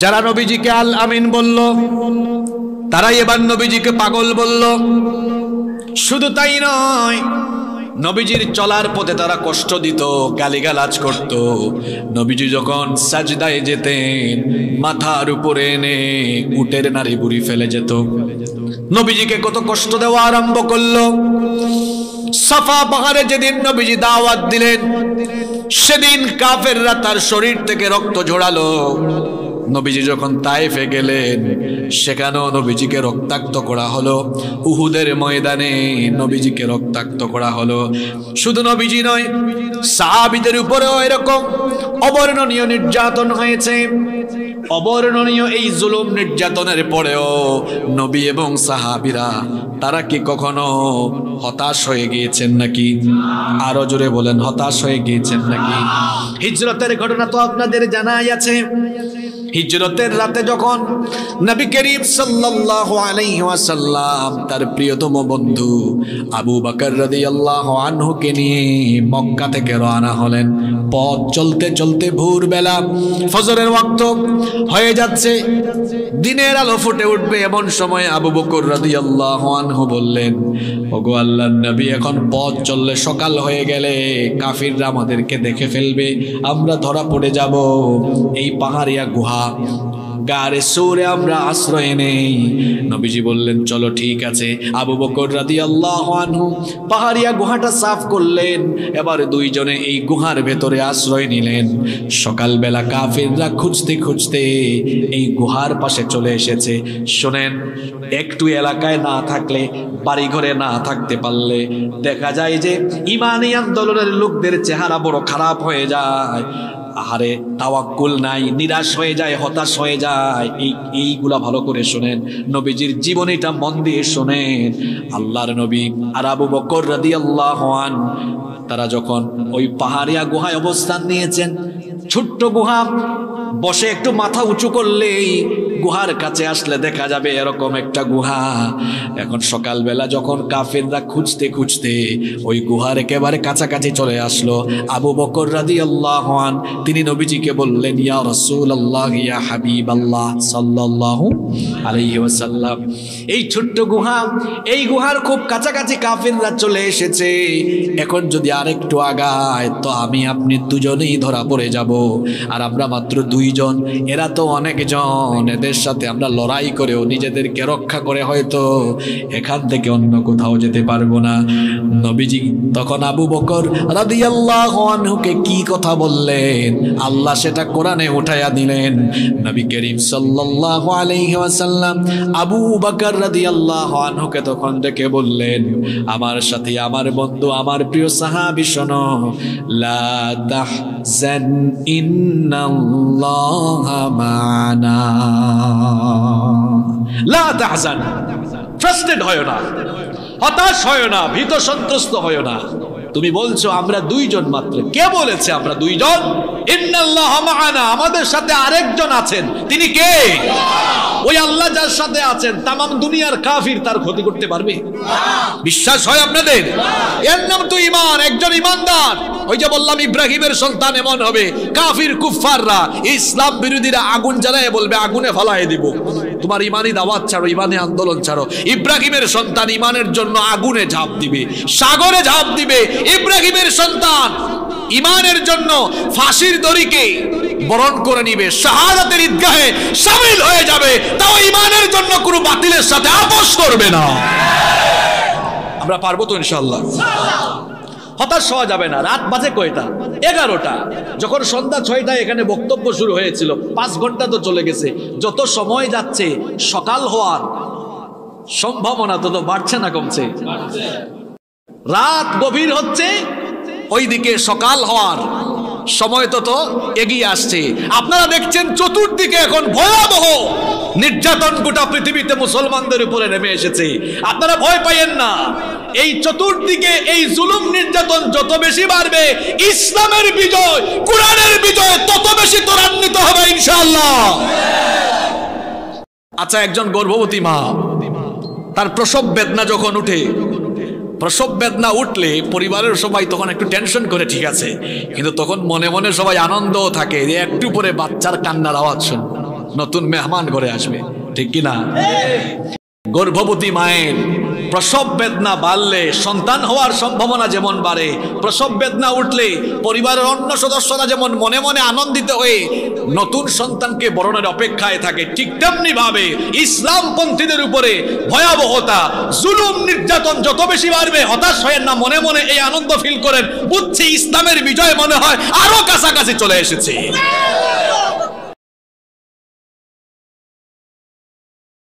যারা নবীজিকে আল আমিন বলল তারাই এবার নবীজিকে পাগল বলল। শুধু তাই নয়, নবীজির চলার পথে তারা কষ্ট দিত, গালিগালাজ করত। নবীজি যখন সাজদায় যেতেন মাথার উপরে এনে উটের নাড়ি বুড়ি ফেলে যেত। নবীজিকে কত কষ্ট দেওয়া আরম্ভ করলো। সাফা পাহাড়ে যেদিন নবীজি দাওয়াত দিলেন সেদিন কাফেররা তার শরীর থেকে রক্ত ঝরালো। নবীজি যখন তায়েফে গেলেন সেখানেও নবীজিকে রক্তাক্ত করা হলো। উহুদের ময়দানে নবীজিকে রক্তাক্ত করা হলো। শুধু নবীজি নয়, সাহাবীদের উপরেও এরকম অবর্ণনীয় নির্যাতন হয়েছে। অবর্ণনীয় এই জুলুম নির্যাতনের পরেও নবী এবং সাহাবীরা তারা কি কখনো হতাশ হয়ে গিয়েছেন নাকি? আরো জোরে বলেন, হতাশ হয়ে গিয়েছেন নাকি? হিজরতের ঘটনা তো আপনাদের জানাই আছে। হিজরতের রাতে যখন নবী করিম সাল্লাল্লাহু আলাইহি ওয়াসাল্লাম তার প্রিয়তম বন্ধু আবু বকর রাদিয়াল্লাহু আনহুকে নিয়ে মক্কা থেকে রওনা হলেন। পথ চলতে চলতে ভোরবেলা ফজরের ওয়াক্ত হয়ে যাচ্ছে, দিনের আলো ফুটে উঠবে এমন সময় আবু বকর রাদিয়াল্লাহু আনহু বললেন, ওগো আল্লাহর নবী, এখন পথ চললে সকাল হয়ে গেলে কাফিররা আমাদেরকে দেখে ফেলবে, আমরা ধরা পড়ে যাব। এই পাহাড়িয়া গুহা গারে সূরে আমরা আশ্রয় নেই। নবীজি বললেন, চলো ঠিক আছে। আবু বকর রাদিয়াল্লাহু আনহু পাহাড়িয়া গুহাটা সাফ করলেন। এবার দুইজনে এই গুহার ভেতরে আশ্রয় নিলেন। সকালবেলা কাফিররা খুঁজতে খুঁজতে এই গুহার পাশে চলে এসেছে। শোনেন, একটু এলাকায় না থাকলে, বাড়িঘরে না থাকতে পারলে দেখা যায় যে ইমানি আন্দোলনের লোকদের চেহারা বড় খারাপ হয়ে যায়। আহারে, তাওয়াক্কুল নাই, নিরাশ হয়ে যায়, হতাশ হয়ে যায়। এইগুলা ভালো করে শোনেন, নবীজির জীবনীটা মন দিয়ে শোনেন। আল্লাহর নবী আর আবু বকর রাদিয়াল্লাহু আনহু তারা যখন ওই পাহাড়িয়া গুহায় অবস্থান নিয়েছেন, ছোট্ট গুহা, বসে একটু মাথা উঁচু করলেই গুহার কাছে আসলে দেখা যাবে এরকম একটা গুহা। এখন সকালবেলা যখন কাফেররা খুঁজতে খুঁজতে ওই গুহার একেবারে কাছাকাছি চলে আসলো, আবু বকর রাদিয়াল্লাহু আনহু তিনি নবীজিকে বললেন, ইয়া রাসূলুল্লাহ, ইয়া হাবিবাল্লাহ সাল্লাল্লাহু আলাইহি ওয়াসাল্লাম, এই ছোট্ট গুহা, এই গুহার খুব কাছাকাছি কাফেররা চলে এসেছে। এখন যদি আরেকটু আগায় তো আমি আপনি দুজনেই ধরা পড়ে যাব। আর আমরা মাত্র দুইজন, এরা তো অনেকজন। এদের সাথে আমরা লড়াই করেও নিজেদেরকে রক্ষা করে হয়তো এখান থেকে অন্য কোথাও যেতে পারবো না। নবীজি তখন আবু বকর রাদিয়াল্লাহু আনহুকে কি কথা বললেন, আল্লাহ সেটা কোরআনে উঠায়া দিলেন। নবী করিম সাল্লাল্লাহু আলাইহি ওয়াসাল্লাম আবু বকর রাদিয়াল্লাহু আনহুকে তখন ডেকে বললেন, আমার সাথে আমার বন্ধু, আমার প্রিয় সাহাবী, শোনো, লা তাহজান ইন্নাল্লাহা মা'না, লা তাহজান, ফ্রাস্ট্রেট হয় না, হতাশ হয় না, ভীত সন্ত্রস্ত হয় না। তুমি বলছো আমরা দুইজন মাত্র। কে বলেছে আমরা দুইজন? ইন্নাল্লাহা মা'ানা, আমাদের সাথে আরেকজন আছেন। তিনি কে? ওই আল্লাহ যার সাথে আছেন তামাম দুনিয়ার কাফির তার ক্ষতি করতে পারবে? বিশ্বাস হয় আপনাদের? এর নাম তো ঈমান। একজন ঈমানদার, ওই যে বললাম ইব্রাহিমের সন্তান এমন হবে, কাফির কুফফাররা ইসলাম বিরোধীরা আগুন জ্বালায় বলবে আগুনে ফেলায় দিব। তোমার ইমানি দাওয়াত ছাড়ো, ইমানি আন্দোলন ছাড়ো। ইব্রাহিমের সন্তান ইমানের জন্য আগুনে ঝাঁপ দিবে, সাগরে ঝাঁপ দিবে। ইব্রাহিমের সন্তান ইমানের জন্য ফাঁসির দড়িকে বরণ করে নিবে, শাহাদাতের ঈদগাহে শামিল হয়ে যাবে, তাও ইমানের জন্য কোনো বাতিলের সাথে আপোষ করবে না। আমরা পারবো তো ইনশাআল্লাহ? হতাশ হওয়া যাবে না। রাত বাজে কয়টা? 11টা। যখন সন্ধ্যা 6টায় এখানে বক্তব্য শুরু হয়েছিল, 5 ঘন্টা তো চলে গেছে। যত সময় যাচ্ছে সকাল হওয়ার সম্ভাবনা তত বাড়ছে না কমছে? রাত গভীর হচ্ছে, ওইদিকে সকাল হওয়ার সময় তত এগিয়ে আসছে। আপনারা দেখছেন চতুর্দিকে এখন ভয়াবহ নির্যাতন গোটা পৃথিবীতে মুসলমানদের উপরে নেমে এসেছে। আপনারা ভয় পাইয়েন না। এই চতুর্দিকে এই জুলুম নির্যাতন যত বেশি বাড়বে, ইসলামের বিজয়, কোরআনের বিজয় তত বেশি ত্বরান্বিত হবে ইনশাআল্লাহ। আচ্ছা, একজন গর্ভবতী মা, তার প্রসব বেদনা যখন উঠে, প্রসব বেদনা উঠলে পরিবারের সবাই তখন একটু টেনশন করে, ঠিক আছে, কিন্তু তখন মনে মনে সবাই আনন্দও থাকে যে একটু পরে বাচ্চার কান্নার আওয়াজ শুনবো। নতুন মেহমান ঘরে আসবে, ঠিক কিনা? গর্ভবতী মায়ের প্রসব বেদনা বাড়লে সন্তান হওয়ার সম্ভাবনা যেমন বাড়ে, প্রসব বেদনা উঠলে পরিবারের অন্য সদস্যরা যেমন মনে মনে আনন্দিত হয়ে নতুন সন্তানকে বরণের অপেক্ষায় থাকে, ঠিক তেমনি ভাবে ইসলামপন্থীদের উপরে ভয়াবহতা, জুলুম, নির্যাতন যত বেশি বাড়বে, হতাশ হয়ে না, মনে মনে এই আনন্দ ফিল করেন, বুঝছি ইসলামের বিজয় মনে হয় আরো কাছাকাছি চলে এসেছে।